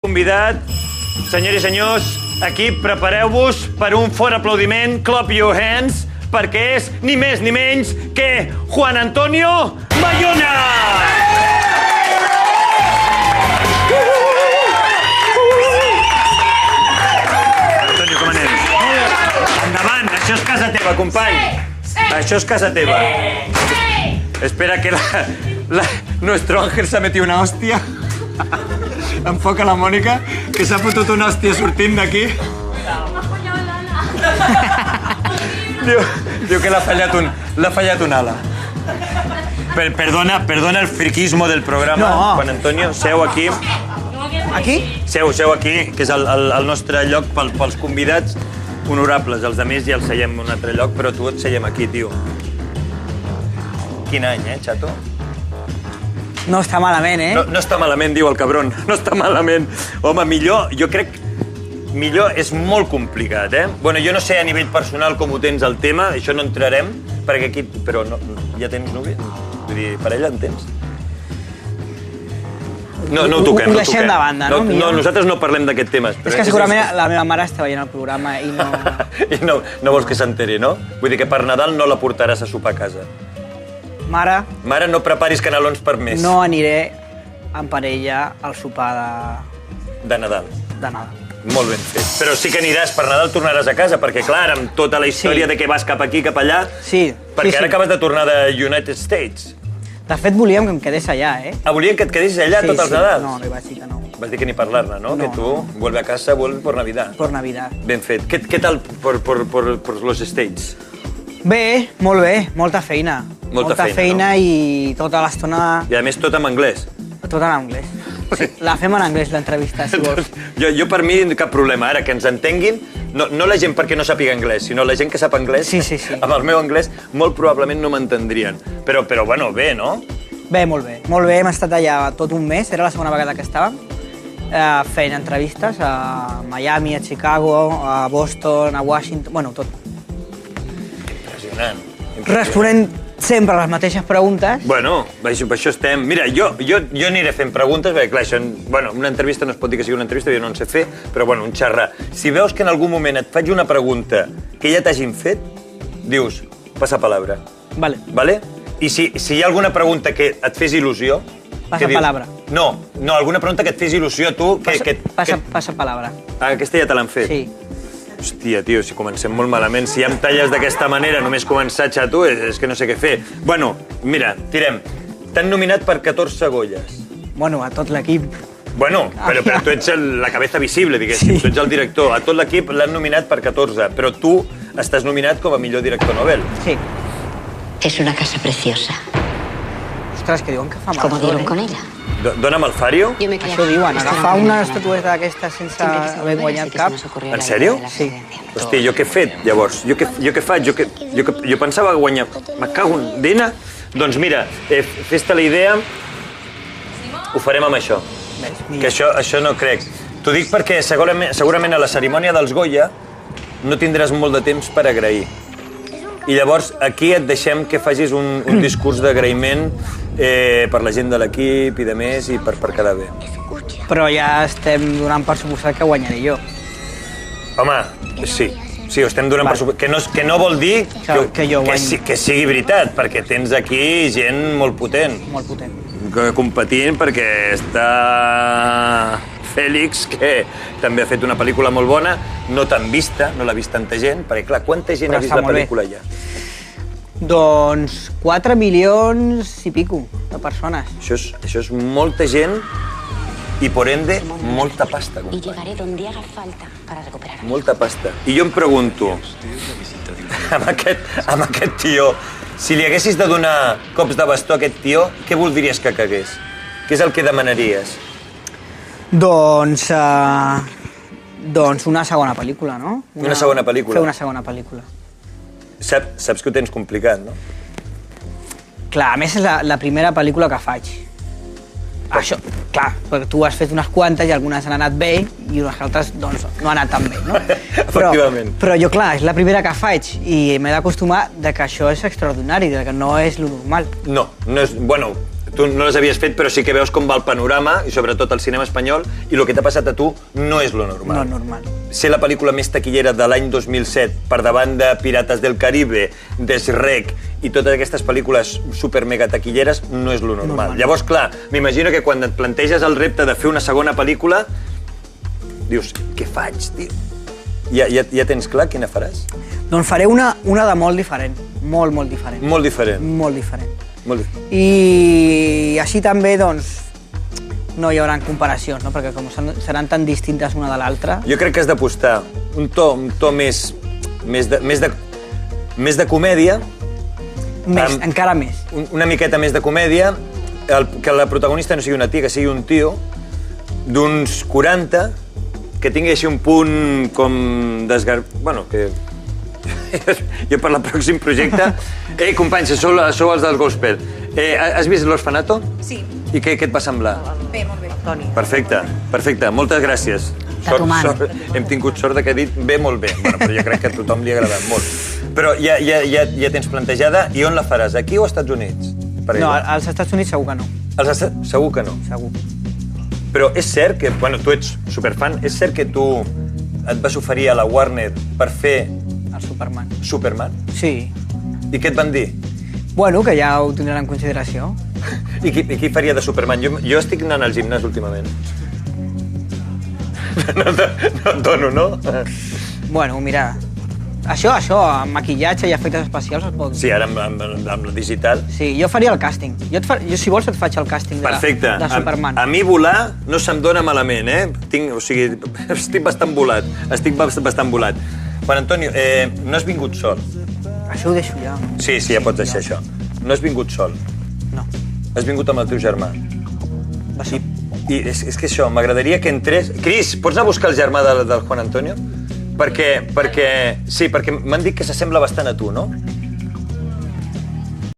convidat. Senyores i senyors, equip, prepareu-vos per un fort aplaudiment. Clap your hands, perquè és ni més ni menys que Juan Antonio Bayona! Antonio, com anem? Endavant, això és casa teva, company. Això és casa teva. Espera que nuestro ángel s'ha metido una hòstia. Enfoca la Mònica, que s'ha fotut una hòstia sortint d'aquí. Diu que l'ha fallat un ala. Perdona el friquismo del programa, Juan Antonio. Seu aquí. Aquí? Seu aquí, que és el nostre lloc pels convidats honorables. Els altres ja els seiem en un altre lloc, però tu et seiem aquí, tio. Quin any, Chato? No està malament, eh? No està malament, diu el cabron. No està malament. Home, millor, jo crec... Millor és molt complicat, eh? Bueno, jo no sé a nivell personal com ho tens el tema, això no entrarem, perquè aquí... Però no, ja tens núvia? Vull dir, parella en tens? No ho toquem, Ho deixem de banda, no? No, nosaltres no parlem d'aquest tema. És que segurament la meva mare està veient el programa i no... I no vols que s'enteri, no? Vull dir que per Nadal no la portaràs a sopar a casa. Mare, no preparis canelons per més. no aniré en parella al sopar De Nadal. de Nadal. Molt ben fet. Però sí que aniràs, per Nadal tornaràs a casa, perquè, clar, amb tota la història de que vas cap aquí, cap allà... Sí. Perquè ara acabes de tornar de United States. De fet, volíem que em quedés allà, eh? Ah, volien que et quedessis allà tots els Nadals? No, li vaig dir que no. Vas dir que ni parlar-ne, no? Que tu vuelve a casa, vuelve por Navidad. Per Navidad. Ben fet. Què tal por los States? Bé, molt bé, molta feina. Molta feina, i tota l'estona... I a més tot en anglès. Tot en anglès. Sí, la fem en anglès, l'entrevista, si vols. Jo per mi, cap problema. Ara, que ens entenguin, no la gent perquè no sàpiga anglès, sinó la gent que sap anglès, Sí. amb el meu anglès, molt probablement no m'entendrien. Però, bueno, bé, no? Bé, molt bé. Molt bé, hem estat allà tot un mes, era la segona vegada que estàvem, fent entrevistes a Miami, a Chicago, a Boston, a Washington... Bueno, tot. Impressionant. Responent sempre les mateixes preguntes. Bueno, per això estem. Mira, jo aniré fent preguntes, perquè clar, això, bueno, una entrevista no es pot dir que sigui una entrevista, jo no en sé fer, però bueno, un xerrar. Si veus que en algun moment et faig una pregunta que ja t'hagin fet, dius, passa palabra. Vale. Vale? I si hi ha alguna pregunta que et fes il·lusió... Passa palabra. No, alguna pregunta que et fes il·lusió a tu... Passa palabra. Ah, aquesta ja te l'han fet? Sí. Hòstia, tio, si comencem molt malament. Si ja em talles d'aquesta manera, només començar, xato, és que no sé què fer. Bueno, mira, tirem. T'han nominat per 14 Goyes. Bueno, a tot l'equip. Bueno, però tu ets la cabeza visible, diguéssim. Sí. Tu ets el director. A tot l'equip l'han nominat per 14, però tu estàs nominat com a millor director Nobel. Sí. Es una casa preciosa. Ostres, que diuen que fa mal. ¿Cómo dieron con ella? Dóna'm el Fario. Això diuen, agafar una estatueta d'aquesta sense haver guanyat cap. En sèrio? Sí. Hosti, jo què he fet, llavors? Jo què faig? Jo pensava guanyar... Me cago en dina. Doncs mira, fes-te la idea, ho farem amb això. Que això no crec. T'ho dic perquè segurament a la cerimònia dels Goya no tindràs molt de temps per agrair. I llavors aquí et deixem que facis un discurs d'agraïment per la gent de l'equip i de més i per quedar bé. Però ja estem donant per suposat que guanyaré jo. Home, sí, ho estem donant per suposat. Que no vol dir que sigui veritat, perquè tens aquí gent molt potent. Molt potent. Competint perquè està Fèlix, que també ha fet una pel·lícula molt bona, no tan vista, no l'ha vist tanta gent, perquè clar, quanta gent ha vist la pel·lícula ja? Doncs 4 milions i pico de persones. Això és molta gent i, por ende, molta pasta, Y llegaré donde haga falta para recuperar. Molta pasta. I jo em pregunto, amb aquest tio, si li haguessis de donar cops de bastó a aquest tio, què voldries que cagués? Què és el que demanaries? Doncs una segona pel·lícula, no? Una segona pel·lícula? Fer una segona pel·lícula. Saps que ho tens complicat, no? Clar, a més és la primera pel·lícula que faig. Això, clar, perquè tu has fet unes quantes i algunes han anat bé i unes altres, doncs, no han anat tan bé, no? Efectivament. Però jo, clar, és la primera que faig i m'he d'acostumar que això és extraordinari, que no és lo normal. No és... Bueno, tu no les havies fet, però sí que veus com va el panorama, i sobretot el cinema espanyol, i el que t'ha passat a tu no és lo normal. No és normal. Ser la pel·lícula més taquillera de l'any 2007 per davant de Pirates del Caribe, de Shrek i totes aquestes pel·lícules super mega taquilleres no és lo normal. Llavors, clar, m'imagino que quan et planteges el repte de fer una segona pel·lícula, dius, què faig, tio? Ja tens clar quina faràs? Doncs faré una de molt diferent. Molt, molt diferent. Molt diferent. Molt diferent. Molt diferent. I així també, doncs, no hi haurà comparacions, no? Perquè com seran tan distintes una de l'altra... Jo crec que has d'apostar un to més de comèdia. Encara més. Una miqueta més de comèdia, que la protagonista no sigui una tia, que sigui un tio d'uns 40, que tingui així un punt com Bueno, que... Jo per al pròxim projecte... companys, sou els del gospel. Has vist l'Orfanato? Sí. I què et va semblar? Bé, molt bé. Toni. Perfecte. Moltes gràcies. Hem tingut sort que ha dit bé, molt bé. Bueno, però jo crec que a tothom li ha agradat molt. Però ja tens plantejada. I on la faràs? Aquí o als Estats Units? No, als Estats Units segur que no. Segur que no? Segur. Però és cert que, bueno, tu ets superfan, és cert que tu et vas oferir a la Warner per fer... El Superman. Superman? Sí. I què et van dir? Bueno, que ja ho tindran en consideració. I qui faria de Superman? Jo estic anant al gimnàs últimament. No et dono, no? Bueno, mira, això, amb maquillatge i efectes especials es pot... Sí, ara amb el digital. Sí, jo faria el càsting. Jo, si vols, et faig el càsting de Superman. A mi volar no se'm dona malament, O sigui, estic bastant volat. Juan Antonio, no has vingut sol. Això ho deixo ja. Sí, ja pots deixar això. No has vingut sol. No. Has vingut amb el teu germà. Sí. I és que això, m'agradaria que entrés... Cris, pots anar a buscar el germà del Juan Antonio? Perquè m'han dit que s'assembla bastant a tu, no?